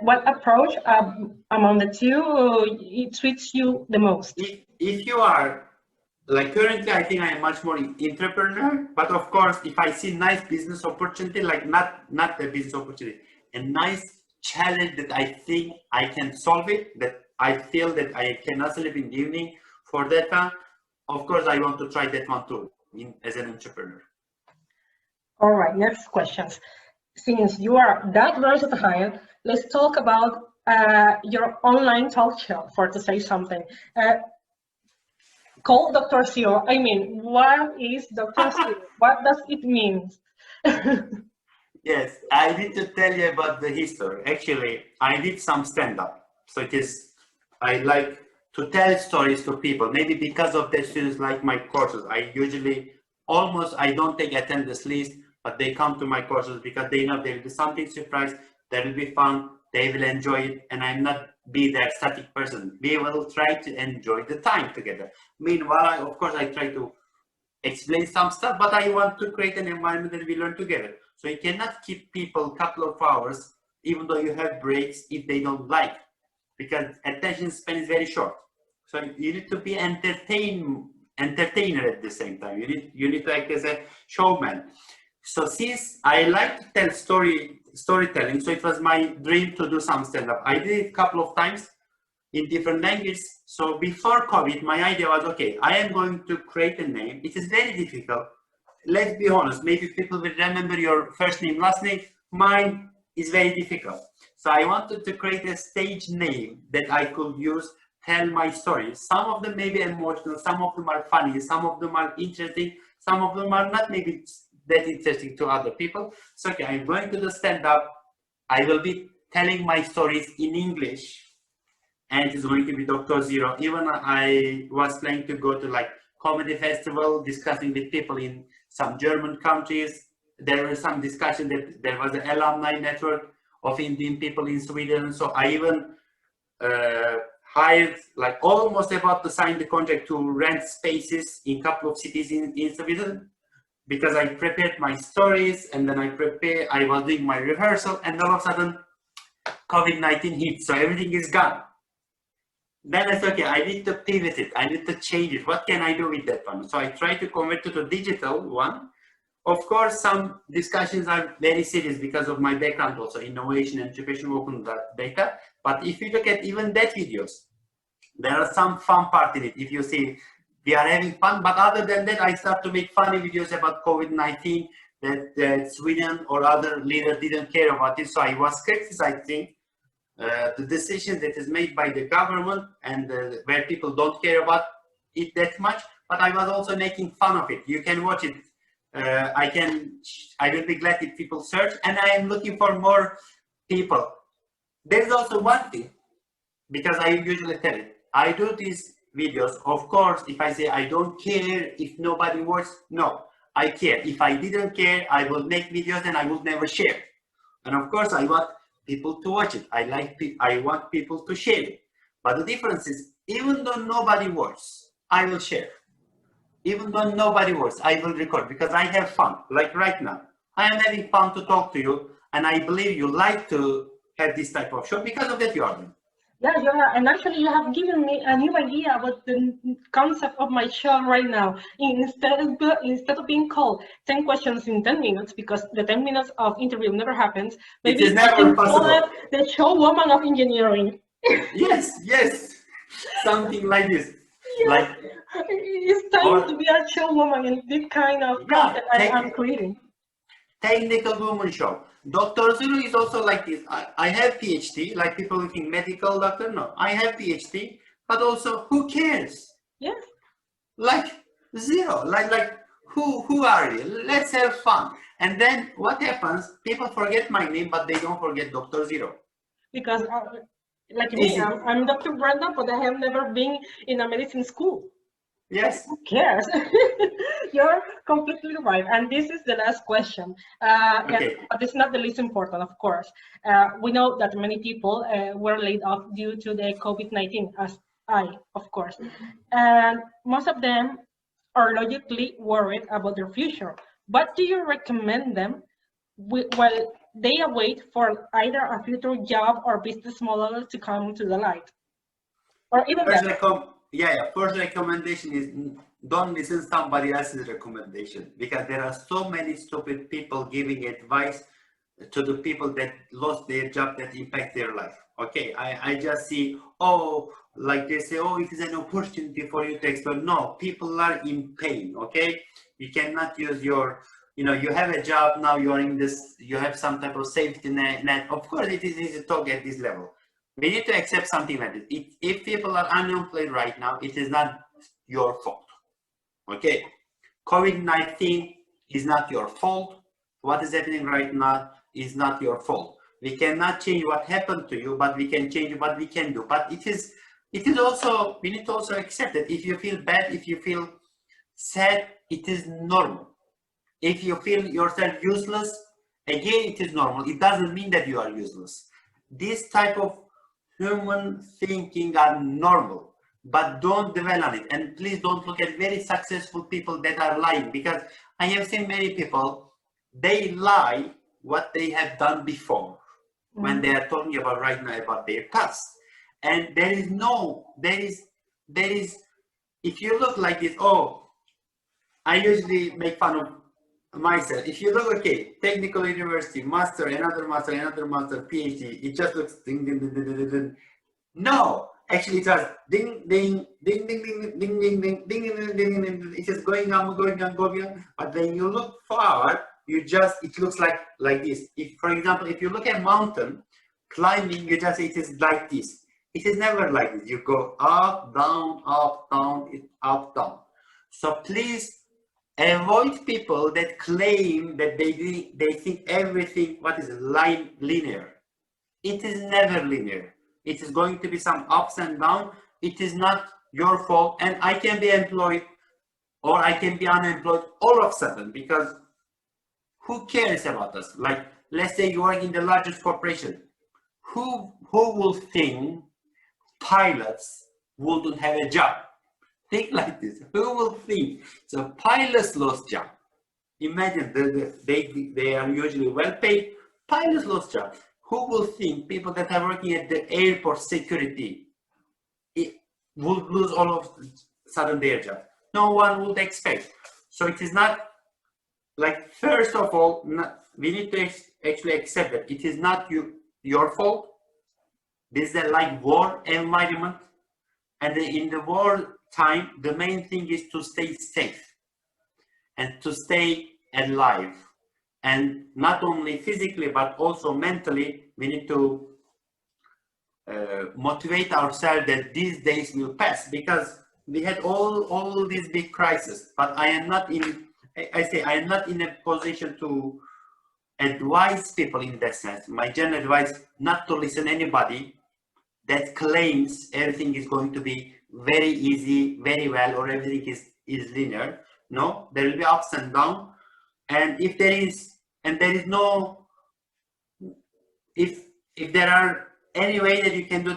what approach among the two it suits you the most? If you are like currently, I think I am much more entrepreneur, but of course, if I see nice business opportunity, like not a business opportunity, a nice challenge that I think I can solve it, that I feel that I cannot sleep in the evening for that one, of course, I want to try that one too as an entrepreneur. All right, next questions. Since you are that versatile, let's talk about your online talk show, for to say something. Called DrZero. I mean, what is DrZero? What does it mean? Yes, I need to tell you about the history. Actually, I did some stand-up. So I like to tell stories to people. Maybe because of the students like my courses. I usually I don't take attendance list, but they come to my courses because they know there will be something surprise, there will be fun, they will enjoy it, and I'm not be that static person. We will try to enjoy the time together. Meanwhile, of course, I try to explain some stuff, but I want to create an environment that we learn together. So you cannot keep people a couple of hours, even though you have breaks, if they don't like, because attention span is very short. So you need to be entertainer at the same time. You need to act as a showman. So since I like to tell storytelling, so it was my dream to do some stand-up. I did it a couple of times in different languages. So before COVID, my idea was, okay, I am going to create a name. It is very difficult. Let's be honest, maybe people will remember your first name, last name. Mine is very difficult. So I wanted to create a stage name that I could use, tell my stories. Some of them may be emotional, some of them are funny, some of them are interesting, some of them are not maybe that interesting to other people. So okay, I'm going to the stand-up. I will be telling my stories in English, and it's going to be DrZero. Even I was planning to go to like comedy festival, discussing with people in some German countries. There were some discussion that there was an alumni network of Indian people in Sweden. So I even hired, like almost about to sign the contract to rent spaces in a couple of cities in Sweden, because I prepared my stories, and then I was doing my rehearsal, and all of a sudden COVID-19 hit, so everything is gone. Then I said, okay, I need to pivot it, I need to change it. What can I do with that one? So I try to convert to the digital one. Of course, some discussions are very serious because of my background also, innovation and professional open data. But if you look at even that videos, there are some fun part in it. If you see, we are having fun, but other than that, I start to make funny videos about COVID-19 that Sweden or other leaders didn't care about it. So I was criticizing the decision that is made by the government and where people don't care about it that much. But I was also making fun of it. You can watch it. I will be glad if people search, and I am looking for more people. There's also one thing, because I usually tell it, I do these videos. Of course, if I say I don't care if nobody watches, no, I care. If I didn't care, I will make videos and I will never share. And of course, I want people to watch it. I want people to share it. But the difference is, even though nobody watches, I will share. Even though nobody watches, I will record, because I have fun. Like right now, I am having fun to talk to you, and I believe you like to have this type of show because of that you are doing. Yeah, and actually you have given me a new idea about the concept of my show right now. Instead of being called 10 questions in 10 minutes, because the 10 minutes of interview never happens, maybe it is never possible. Call it the show woman of engineering. Yes, something like this. Yeah. Like, it's time to be a show woman in this kind of content I am creating. Technical woman show. DrZero is also like this. I have PhD, like people looking medical doctor. No, I have PhD, but also who cares? Yes. Like zero. Like who are you? Let's have fun. And then what happens? People forget my name, but they don't forget DrZero. Because like me, I'm Dr. Brenda, but I have never been in a medicine school. Yes. Who cares? You're completely right. And this is the last question. Okay. But it's not the least important, of course. We know that many people were laid off due to the COVID-19, as I, of course. And most of them are logically worried about their future. What do you recommend them while they await for either a future job or business model to come to the light. Or even better. First recommendation is don't listen to somebody else's recommendation, because there are so many stupid people giving advice to the people that lost their job that impact their life. Okay, I just see, oh, like they say, oh, it is an opportunity for you to explore. No, people are in pain. Okay, you cannot use your, you have a job now, you're in this, you have some type of safety net. Of course, it is easy to talk at this level. We need to accept something like this. If people are unemployed right now, it is not your fault. Okay, COVID-19 is not your fault. What is happening right now is not your fault. We cannot change what happened to you, but we can change what we can do. But it is also, we need to also accept that if you feel bad, if you feel sad, it is normal. If you feel yourself useless, again, it is normal. It doesn't mean that you are useless. This type of human thinking are normal, but don't dwell on it. And please don't look at very successful people that are lying, because I have seen many people, they lie what they have done before when they are talking about right now about their past. And there is, if you look like this, oh, I usually make fun of myself. If you look, okay, technical university, master, another master, PhD, it just looks ding, ding, ding, ding, ding, ding. No, actually it was ding, ding, ding, ding, ding, ding, ding, ding, ding, ding, ding, ding. It is going on. But when you look forward, it looks like this. If, for example, if you look at mountain climbing, you just, it is like this. It is never like this. You go up, down, up, down, up, down. So please avoid people that claim that they think everything, what is linear. It is never linear. It is going to be some ups and downs. It is not your fault. And I can be employed or I can be unemployed all of a sudden, because who cares about us? Like, let's say you work in the largest corporation. Who will think pilots wouldn't have a job? Think like this. Who will think? So pilots lost job. Imagine they are usually well paid. Pilots lost job. Who will think people that are working at the airport security would lose all of a sudden their job? No one would expect. So it is not like, first of all, we need to actually accept that it is not your fault. This is a like war environment, and in the war time, the main thing is to stay safe and to stay alive. And not only physically, but also mentally, we need to motivate ourselves that these days will pass, because we had all these big crises. But I am not in a position to advise people in that sense. My general advice, not to listen to anybody that claims everything is going to be very easy, very well, or everything is linear. No, there will be ups and downs. And if there is no, if there are any way that you can do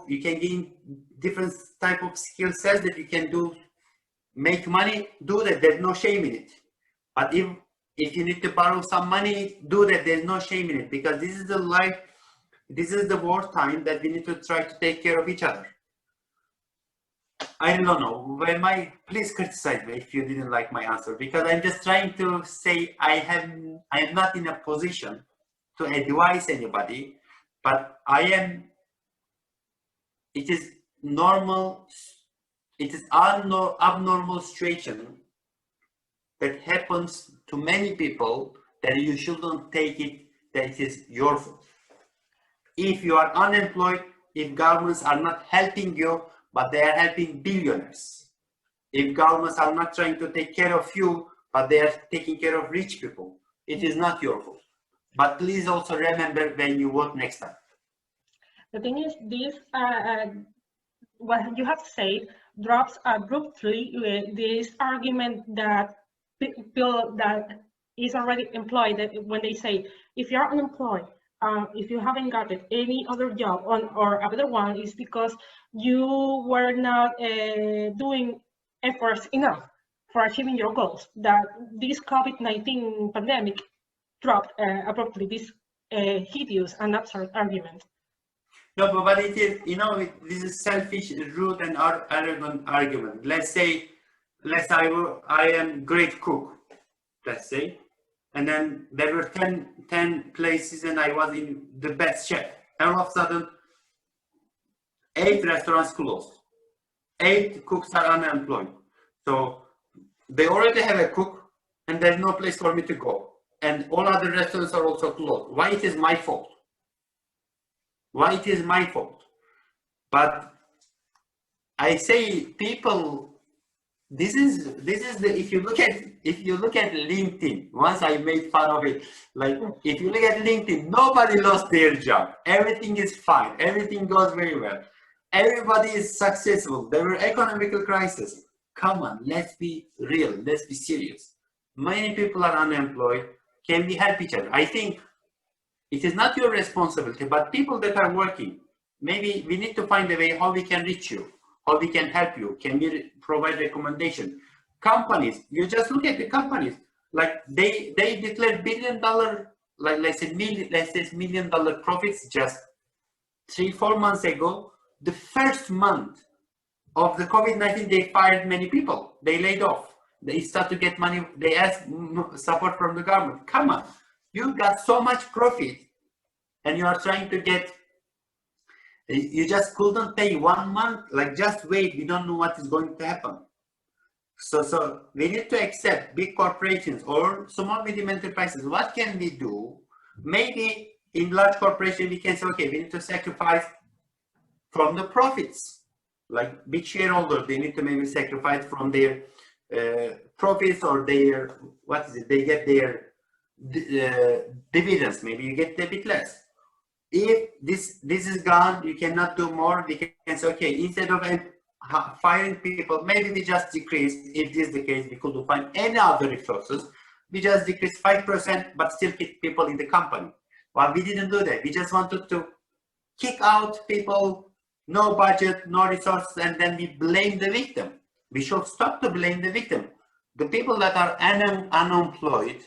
you can gain different type of skill sets that you can do, make money, do that. There's no shame in it. But if you need to borrow some money, do that. There's no shame in it, because this is the life, this is the war time that we need to try to take care of each other. I don't know. Please criticize me if you didn't like my answer, because I'm just trying to say I am not in a position to advise anybody, but it is normal, it is abnormal situation that happens to many people, that you shouldn't take it that it is your fault. If you are unemployed, if governments are not helping you, but they are helping billionaires. If governments are not trying to take care of you, but they are taking care of rich people, it is not your fault. But please also remember when you vote next time. The thing is, what you have said drops abruptly this argument that people that is already employed, that when they say, if you're unemployed, if you haven't gotten any other job or other one, is because you were not doing efforts enough for achieving your goals. That this COVID-19 pandemic dropped abruptly this hideous and absurd argument. No, but it is, this is selfish, rude, and arrogant argument. Let's say I am great cook, let's say, and then there were 10 places and I was in the best chef. And all of a sudden, 8 restaurants closed. 8 cooks are unemployed. So they already have a cook and there's no place for me to go. And all other restaurants are also closed. Why it is my fault? Why it is my fault? But I say people, this is the, if you look at LinkedIn, once I made fun of it, like if you look at LinkedIn, nobody lost their job. Everything is fine. Everything goes very well. Everybody is successful. There were economical crises. Come on, let's be real. Let's be serious. Many people are unemployed. Can we help each other? I think it is not your responsibility, but people that are working, maybe we need to find a way how we can reach you, how we can help you. Can we provide recommendation? Companies, you just look at the companies, like they declared $1 billion, like let's say $1 million profits just 3-4 months ago. The first month of the COVID-19, they fired many people. They laid off. They start to get money. They ask support from the government. Come on. You got so much profit and you are trying to get, you just couldn't pay 1 month, like just wait, we don't know what is going to happen. So we need to accept big corporations or small medium enterprises. What can we do? Maybe in large corporations we can say, okay, we need to sacrifice from the profits. Like big shareholders, they need to maybe sacrifice from their profits or their, they get their dividends, maybe you get a bit less. If this is gone, you cannot do more, we can say, okay, instead of firing people, maybe we just decrease. If this is the case, we could find any other resources. We just decrease 5%, but still keep people in the company. Well, we didn't do that. We just wanted to kick out people, no budget, no resources, and then we blame the victim. We should stop to blame the victim. The people that are unemployed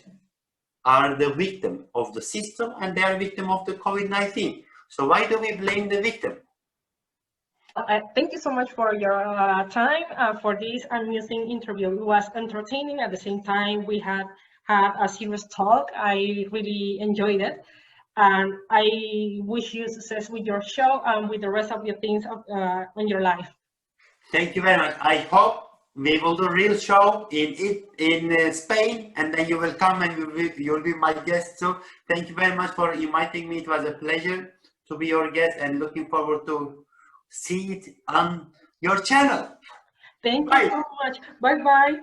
are the victim of the system, and they are victim of the COVID-19. So why do we blame the victim? Thank you so much for your time for this amusing interview. It was entertaining. At the same time, we had a serious talk. I really enjoyed it. And I wish you success with your show and with the rest of your things in your life. Thank you very much. I hope we will do a real show in Spain, and then you will come and you'll be my guest. So thank you very much for inviting me. It was a pleasure to be your guest, and looking forward to see it on your channel. Thank you so much. Bye-bye.